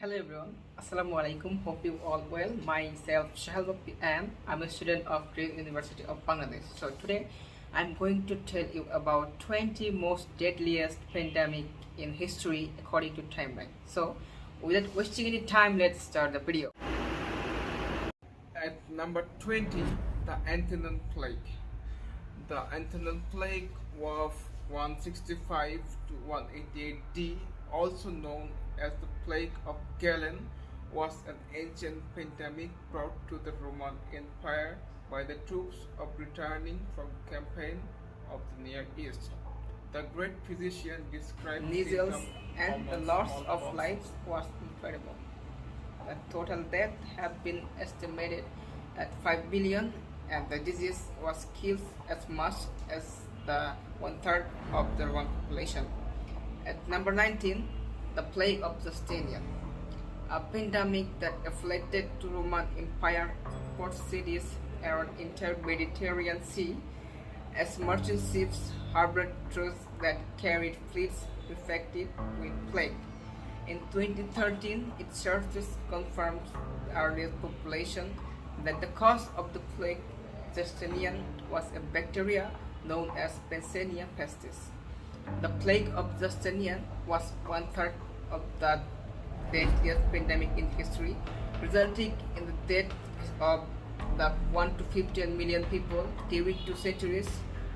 Hello everyone, Assalamu alaikum. Hope you all well. Myself Sahel Bappi and I'm a student of Great University of Bangladesh. So today I'm going to tell you about 20 most deadliest pandemic in history according to timeline. So without wasting any time, let's start the video. At number 20, the Anthrax plague. The Anthrax plague of 165 to 188 D, also known as the Plague of Galen, was an ancient pandemic brought to the Roman Empire by the troops of returning from campaign of the Near East. The great physician described Measles symptoms and the common loss of smallpox. lives was incredible. The total death have been estimated at 5 billion and the disease was killed as much as the one-third of the Roman population. At number 19, the Plague of Justinian, a pandemic that afflicted the Roman Empire port cities around inter-Mediterranean Sea as merchant ships harbored troops that carried fleets infected with plague. In 2013, its sources confirmed the earliest population that the cause of the plague Justinian was a bacteria known as Pansenia pestis. The plague of Justinian was one-third of the deadliest pandemic in history, resulting in the death of the 1 to 15 million people during 2 centuries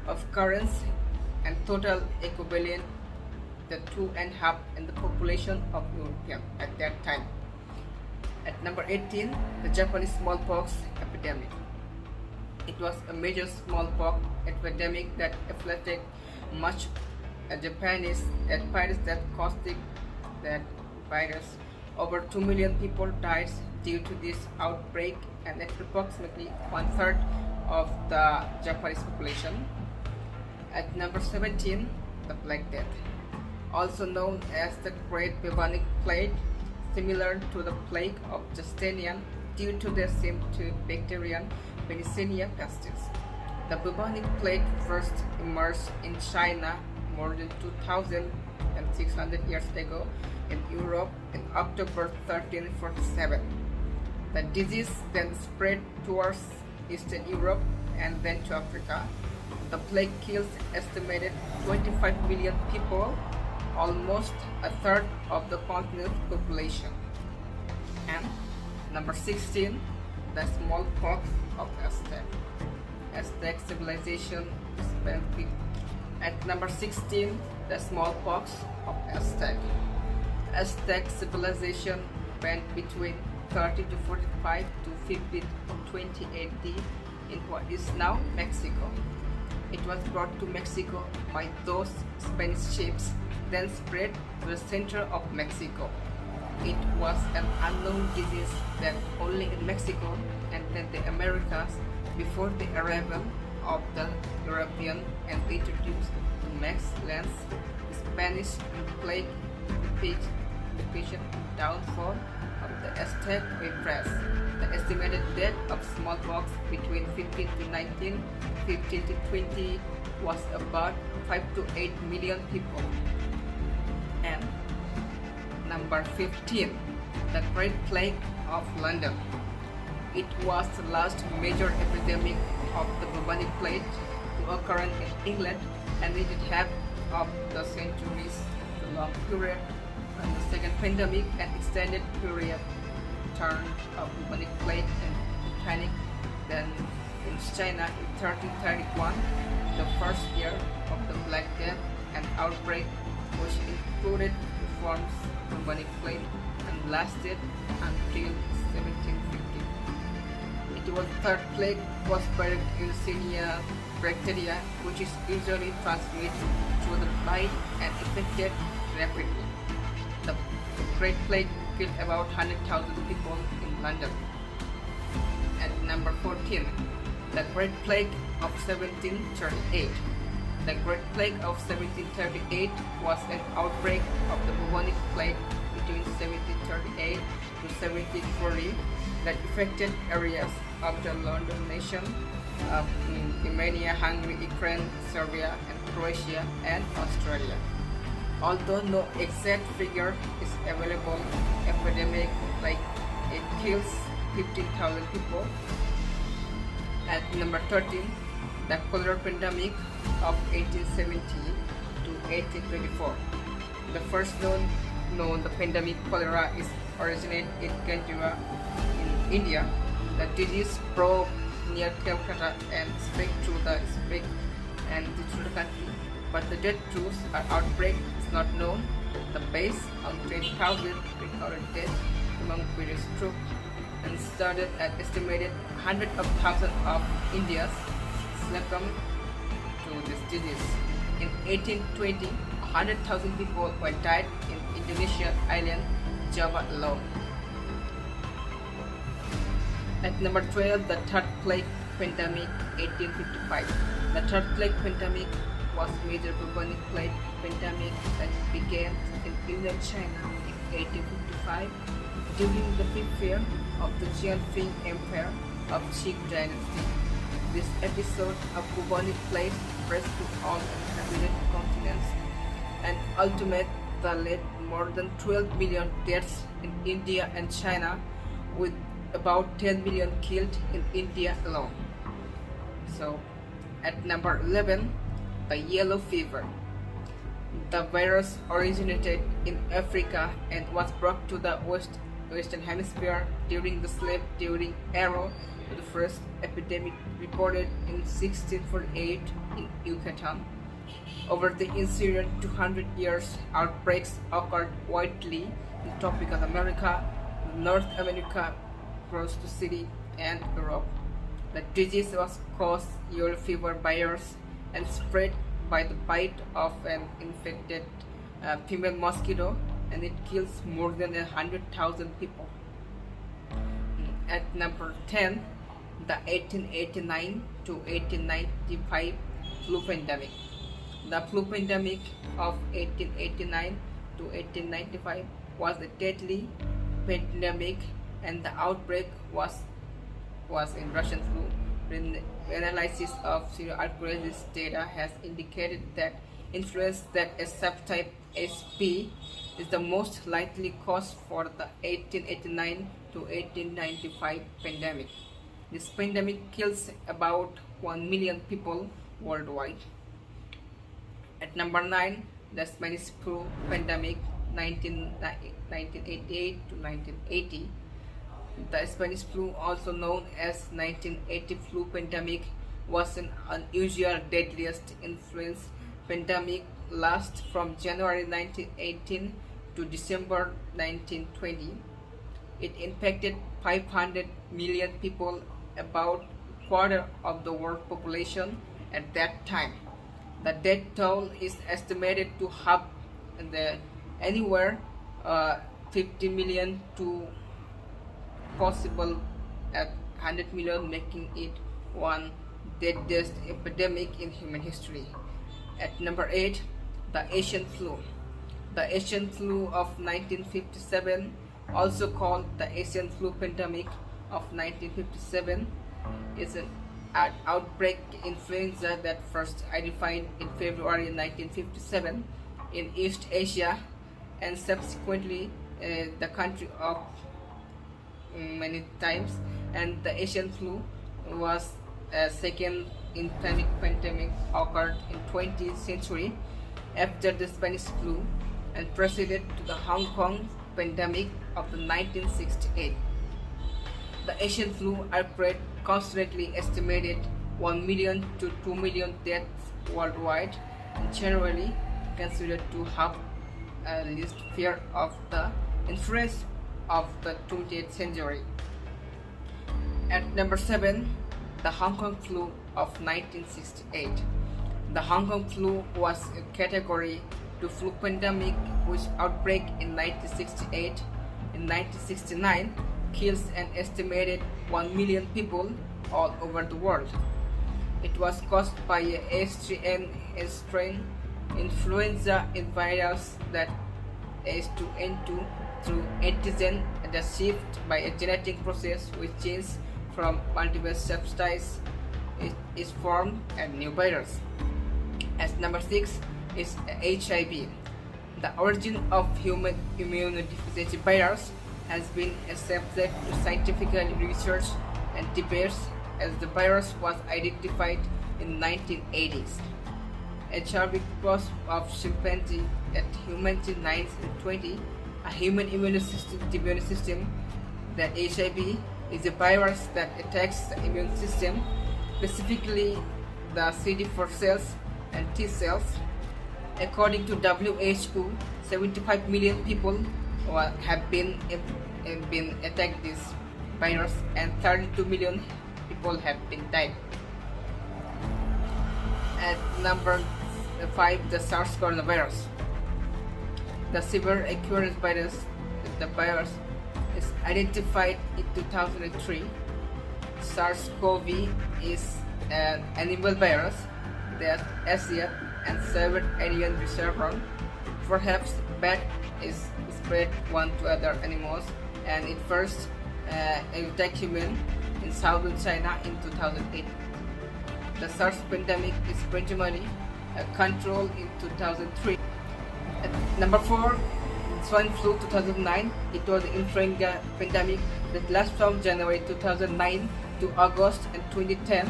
of currency and total equivalent the 2.5 in the population of European at that time. At number 18, the Japanese smallpox epidemic. It was a major smallpox epidemic that afflicted much Japanese virus that caused that virus. Over 2 million people died due to this outbreak, and approximately one-third of the Japanese population. At number 17, the Black Death, also known as the Great Bubonic Plague, similar to the plague of Justinian due to the same two bacterium Pansenia pestis. The bubonic plague first emerged in China more than 2,600 years ago, in Europe in October 1347. The disease then spread towards Eastern Europe and then to Africa. The plague killed estimated 25 million people, almost a third of the continent's population. And number 16, the smallpox of Aztec. Aztec civilization spent at number 16, the smallpox of Aztec. Aztec civilization went between 30 to 45 to 50 to 20 AD in what is now Mexico. It was brought to Mexico by those Spanish ships, then spread to the center of Mexico. It was an unknown disease that only in Mexico and then the Americas before the arrival of the European and introduced to Mexicans. Spanish plague repeated downfall of the Aztec press. The estimated death of smallpox between 15 to 19, 15 to 20 was about 5 to 8 million people. And number 15, the Great Plague of London. It was the last major epidemic of the bubonic plague to occur in England, and it had of the centuries, the long period, and the second pandemic and extended period turn of bubonic plague and panic. Then in China in 1331, the first year of the Black Death and outbreak, which included forms of bubonic plague and lasted until 1750. It was the third plague was spread in Yersinia bacteria, which is usually transmitted through the bite and infected rapidly. The Great Plague killed about 100,000 people in London. At number 14, the Great Plague of 1738. The Great Plague of 1738 was an outbreak of the bubonic plague between 1738 to 1740 that affected areas of the London nation, Romania, Hungary, Ukraine, Serbia, and Croatia, and Australia. Although no exact figure is available, epidemic like it kills 15,000 people. At number 13, the cholera pandemic of 1870 to 1824. The first known the pandemic cholera is originated in Ganjura in India. The disease broke near Calcutta and spread through the country, but the death truth or outbreak is not known. The base on 20,000 recorded deaths among various troops and started at estimated hundreds of thousands of Indians succumbed to this disease. In 1820, 100,000 people were died in Indonesian island Java alone. At number 12, the third plague pandemic, 1855. The third plague pandemic was major bubonic plague pandemic that began in inland China in 1855 during the fifth year of the Jianfeng Empire of Qing dynasty. This episode of bubonic plague spread to all inhabited continents and ultimately led more than 12 million deaths in India and China, with about 10 million killed in India alone. So, at number 11, the yellow fever. The virus originated in Africa and was brought to the Western Hemisphere during the slave-daring era, the first epidemic reported in 1648 in Yucatan. Over the ensuing 200 years, outbreaks occurred widely in tropical America, North America, across the city, and Europe. The disease was caused yellow fever virus and spread by the bite of an infected female mosquito, and it kills more than 100,000 people. At number 10, the 1889 to 1895 flu pandemic. The flu pandemic of 1889 to 1895 was a deadly pandemic, and the outbreak was in Russian flu. The analysis of seroalkalosis data has indicated that influenza that is subtype SP is the most likely cause for the 1889 to 1895 pandemic. This pandemic kills about 1 million people worldwide. At number 9, the Spanish flu pandemic 1988 to 1980. The Spanish flu, also known as 1980 flu pandemic, was an unusual deadliest influenza pandemic last from January 1918 to December 1920. It infected 500 million people, about a quarter of the world population at that time. The death toll is estimated to have anywhere 50 million to possible at 100 million, making it one deadliest epidemic in human history. At number 8, the Asian flu. The Asian flu of 1957, also called the Asian flu pandemic of 1957, is an outbreak influenza that first identified in February 1957 in East Asia, and subsequently the country of many times. And the Asian flu was a second endemic pandemic occurred in 20th century after the Spanish flu, and preceded to the Hong Kong pandemic of the 1968. The Asian flu outbreak constantly estimated 1 million to 2 million deaths worldwide, and generally considered to have a least fear of the influence of the 20th century. At number 7, the Hong Kong flu of 1968. The Hong Kong flu was a category to flu pandemic which outbreak in 1968. In 1969, kills an estimated 1 million people all over the world. It was caused by a H3N strain influenza virus that H2N2 through antigen and a shift by a genetic process which changes from multiple substances is formed a new virus. As number 6 is HIV. The origin of human immunodeficiency virus has been a subject to scientific research and debates, as the virus was identified in 1980s. A Charvik cross of chimpanzee at humanity 1920, a human immune system, that HIV is a virus that attacks the immune system, specifically the CD4 cells and T cells. According to WHO, 75 million people have been attacked this virus, and 32 million people have been died. At number 5, the SARS coronavirus. The severe occurrence virus, the virus is identified in 2003. SARS-CoV is an animal virus that Asian and Southern Asian reservoir. Perhaps bat is spread one to other animals, and it first attacked human in southern China in 2008. The SARS pandemic is primarily controlled in 2003. At number 4, swine flu 2009. It was the influenza pandemic that lasted from January 2009 to August 2010,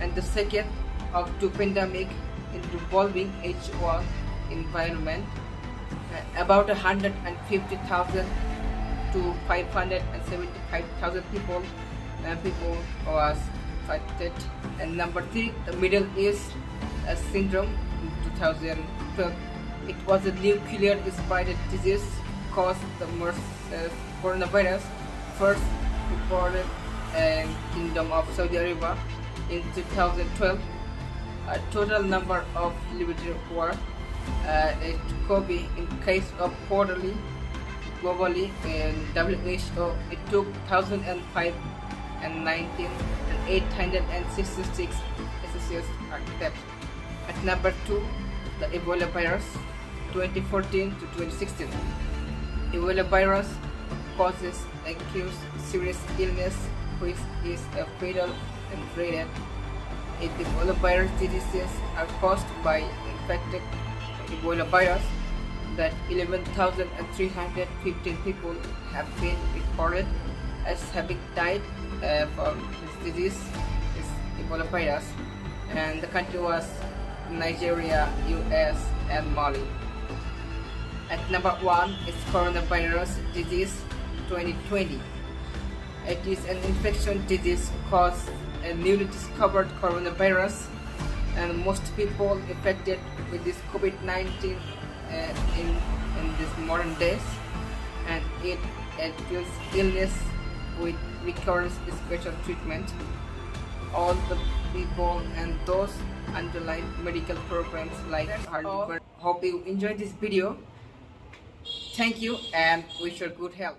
and the second of two pandemics involving H1 environment. About 150,000 to 575,000 people was affected. And number 3, the Middle East syndrome in 2012. It was a nuclear spider disease caused the MERS coronavirus, first reported in Kingdom of Saudi Arabia in 2012. A total number of lived were COVID in case of quarterly globally in WHO. It took 1,005 and 19 and 866 associates deaths. At number 2, the Ebola virus 2014 to 2016. Ebola virus causes acute serious illness which is a fatal and dreaded. Ebola virus diseases are caused by infected Ebola virus that 11,315 people have been reported as having died from this disease, this Ebola virus, and the country was Nigeria, US, and Mali. At number 1 is coronavirus disease 2020. It is an infection disease caused a newly discovered coronavirus, and most people infected with this COVID-19 in these modern days, and it kills illness with recurrent special treatment. All the people and those underlying medical programs like Hope you enjoyed this video. Thank you and wish you good health.